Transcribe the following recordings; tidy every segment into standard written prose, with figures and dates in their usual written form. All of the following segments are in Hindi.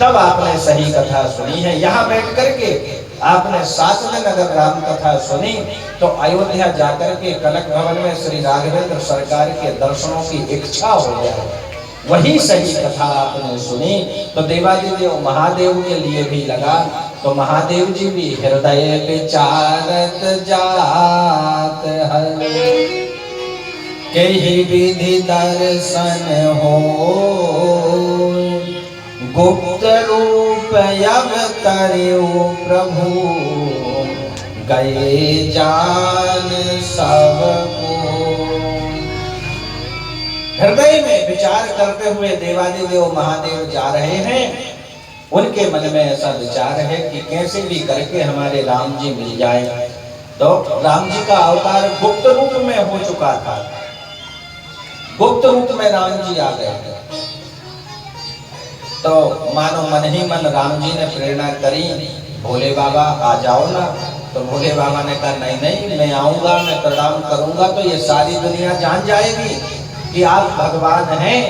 तब आपने सही कथा सुनी है। यहाँ बैठ करके आपने 7 दिन अगर राम कथा सुनी तो अयोध्या जाकर के कनक भवन में श्री राघवेंद्र सरकार के दर्शनों की इच्छा हो जाए, वही सही कथा आपने सुनी। तो देवादिदेव महादेव के लिए भी लगा, तो महादेव जी भी हृदय विचारत जात है, कही विधि दर्शन हो, गुप्त रूप अवतर्यो प्रभु, गए जान सबको। हृदय में विचार करते हुए देवादिदेव महादेव जा रहे हैं। उनके मन में ऐसा विचार है कि कैसे भी करके हमारे राम जी मिल जाए। तो राम जी का अवतार गुप्त रूप में हो चुका था, गुप्त रूप में राम जी आ गए थे। तो मानो मन ही मन राम जी ने प्रेरणा करी, भोले बाबा आ जाओ ना। तो भोले बाबा ने कहा नहीं नहीं, मैं आऊंगा, मैं प्रणाम करूंगा तो ये सारी दुनिया जान जाएगी कि आप भगवान हैं।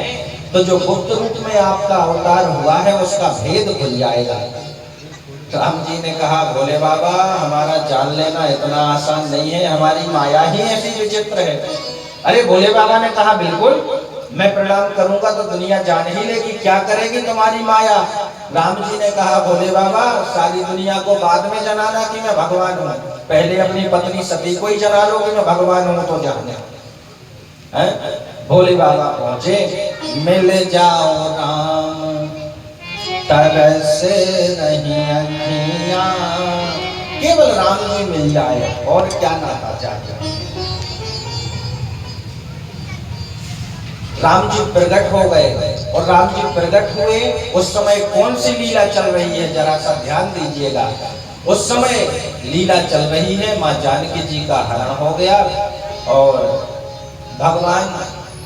तो जो गुप्त रूप में आपका अवतार हुआ है उसका भेद खुल जाएगा। तो राम जी ने कहा भोले बाबा हमारा जान लेना इतना आसान नहीं है, हमारी माया ही ऐसी विचित्र है। अरे भोले बाबा ने कहा बिल्कुल, मैं प्रणाम करूंगा तो दुनिया जान ही लेगी, क्या करेगी तुम्हारी माया। राम जी ने कहा भोले बाबा सारी दुनिया को बाद में जनाना कि मैं भगवान हूँ, पहले अपनी पत्नी सती को ही जना लो कि मैं भगवान हूँ तो जाने। भोले बाबा पहुंचे, मिल जाओ राम तरस नहीं अखियां, केवल राम जी मिल जाए और क्या नाता चाहिए। राम जी प्रकट हो गए और राम जी प्रकट हुए उस समय कौन सी लीला चल रही है जरा सा ध्यान दीजिएगा। उस समय लीला चल रही है, मां जानकी जी का हरण हो गया और भगवान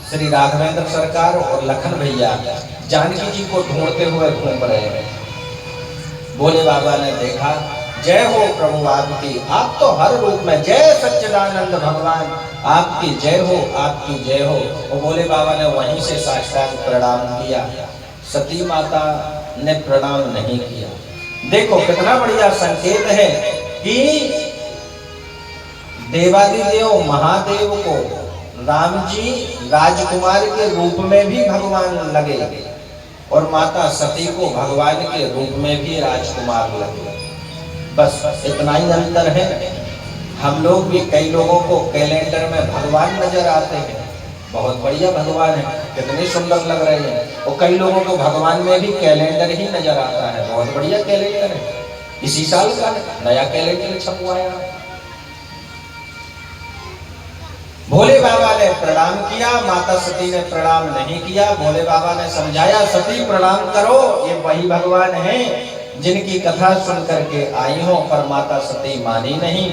श्री राघवेंद्र सरकार और लखन भैया जानकी जी को ढूंढते हुए घूम रहे हैं। भोले बाबा ने देखा, जय हो प्रभु आपकी, आप तो हर रूप में, जय सच्चिदानंद भगवान आपकी जय हो, आपकी जय हो। और भोले बाबा ने वहीं से साष्टांग प्रणाम किया, सती माता ने प्रणाम नहीं किया। देखो कितना बढ़िया संकेत है कि देवादिदेव महादेव को राम जी राजकुमार के रूप में भी भगवान लगे और माता सती को भगवान के रूप में भी राजकुमार लगे। बस इतना ही अंतर है। हम लोग भी कई लोगों को कैलेंडर में भगवान नजर आते हैं, बहुत बढ़िया भगवान है, कितने सुंदर लग रहे हैं। और कई लोगों को भगवान में भी कैलेंडर ही नजर आता है, बहुत बढ़िया कैलेंडर है, इसी साल का नया कैलेंडर छपवाया। भोले बाबा ने प्रणाम किया, माता सती ने प्रणाम नहीं किया। भोले बाबा ने समझाया, सती प्रणाम करो, ये वही भगवान है जिनकी कथा सुन करके आई हो, पर माता सती मानी नहीं।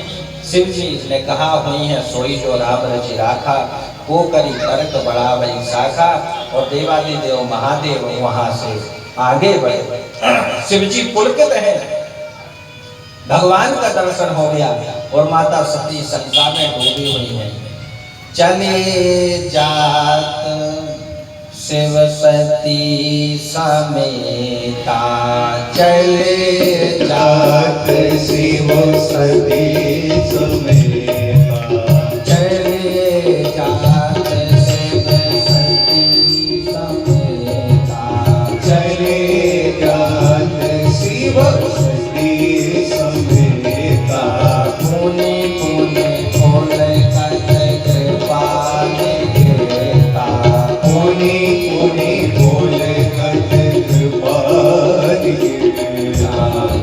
शिव जी ने कहा, हुई है सोई जो राम रचि राखा, वो करी तर्क बड़ा वही शाखा। और देवादिदेव महादेव वहां से आगे बढ़े। शिव जी पुलकित है, भगवान का दर्शन हो गया और माता सती सत्ता में डूबी हुई है। चले जात शिव सती समेता, चले जात शिव सती समेता, चले जात शिव सती समेता, चले जात शिव सती समेता। पुनि पुनि खोल कृपा देता, पुनि पुनि खोल कृपा देता।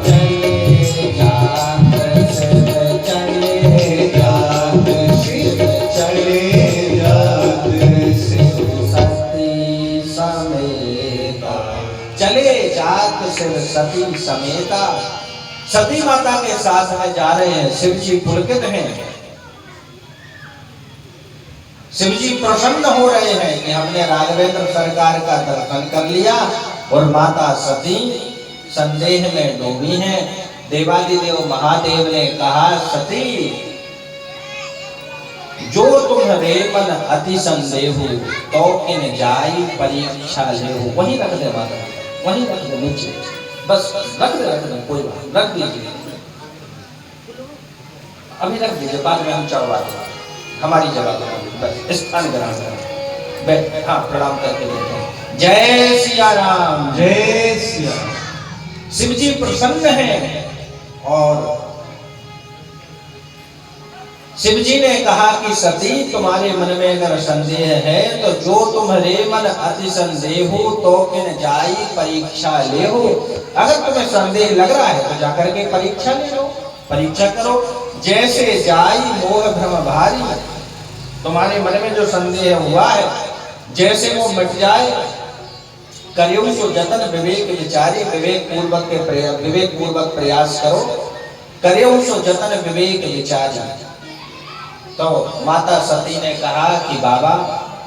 चले जात शिव, चले जात शिव, चले जात शिव सती समेता, चले जात शिव सती समेता। सती माता के साथ में जा रहे हैं, शिव जी पुलकित हैं, शिव जी प्रसन्न हो रहे हैं कि हमने राघवेंद्र सरकार का दर्शन कर लिया। और माता सती संदेह में डूबी हैं। देवादिदेव महादेव ने कहा, सती जो तुम रे मन अति संदेहु, तो किन जाई परीक्षा लेहु। वही रख दे माता, वहीं रख दे नीचे, बस रख दे कोई बात, रख दीजिए, अभी रख दीजिए, बाद में हम चढ़वा देंगे, हमारी जगह बस स्थान ग्रहण करें। हाँ, प्रणाम करके देते हैं। जय सिया राम, जय सिया राम। शिव जी प्रसन्न हैं और शिव जी ने कहा कि सती तुम्हारे मन में अगर संदेह है तो जो तुम्हारे मन अति संदेह हो तो किन जाई परीक्षा ले हो। अगर तुम्हें संदेह लग रहा है तो जाकर के परीक्षा ले लो, परीक्षा करो। जैसे जाई मोह भ्रम भारी, तुम्हारे मन में जो संदेह हुआ है जैसे वो मिट जाए। करियो सो जतन विवेक विचारी, विवेक पूर्वक प्रयास करो। करियो सो जतन विवेक विचारी। तो माता सती ने कहा कि बाबा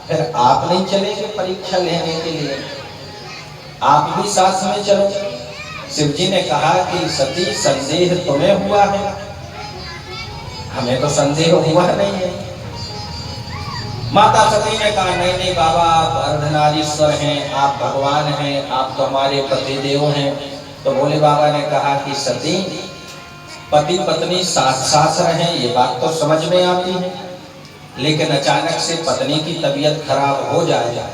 फिर आप नहीं चलेंगे परीक्षा लेने के लिए, आप भी साथ में चलो। शिव जी ने कहा कि सती संदेह तुम्हें हुआ है, हमें तो संदेह हुआ नहीं है। माता सती ने कहा नहीं नहीं बाबा, आप अर्धनारीश्वर हैं, आप भगवान हैं, आप तो हमारे पतिदेव हैं। तो भोले बाबा ने कहा कि सती पति पत्नी साथ साथ रहें ये बात तो समझ में आती है, लेकिन अचानक से पत्नी की तबीयत खराब हो जाए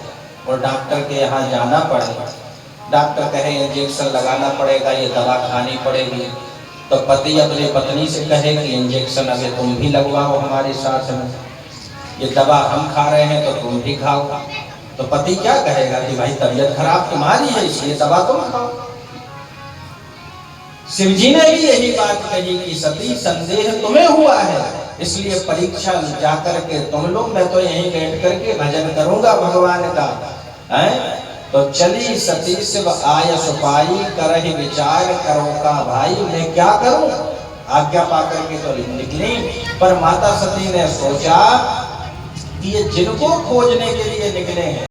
और डॉक्टर के यहाँ जाना पड़े, डॉक्टर कहे इंजेक्शन लगाना पड़ेगा, ये दवा खानी पड़ेगी, तो पति अपनी पत्नी से कहे कि इंजेक्शन अभी तुम भी लगवाओ हमारे साथ में, ये दवा हम खा रहे हैं तो तुम भी खाओ। तो पति क्या कहेगा कि भाई तबीयत खराब तुम्हारी है इसलिए दवा तुम खाओ। शिव जी ने भी यही बात कही कि सती संदेह तुम्हें हुआ है इसलिए परीक्षा जाकर के तुम लोग, मैं तो यहीं बैठ करके भजन करूंगा भगवान का है। तो चली सती शिव आय सुपाई, करहि विचार करो का भाई, मैं क्या करूं। आज्ञा पाकर के तो निकली, पर माता सती ने सोचा कि ये जिनको खोजने के लिए निकले हैं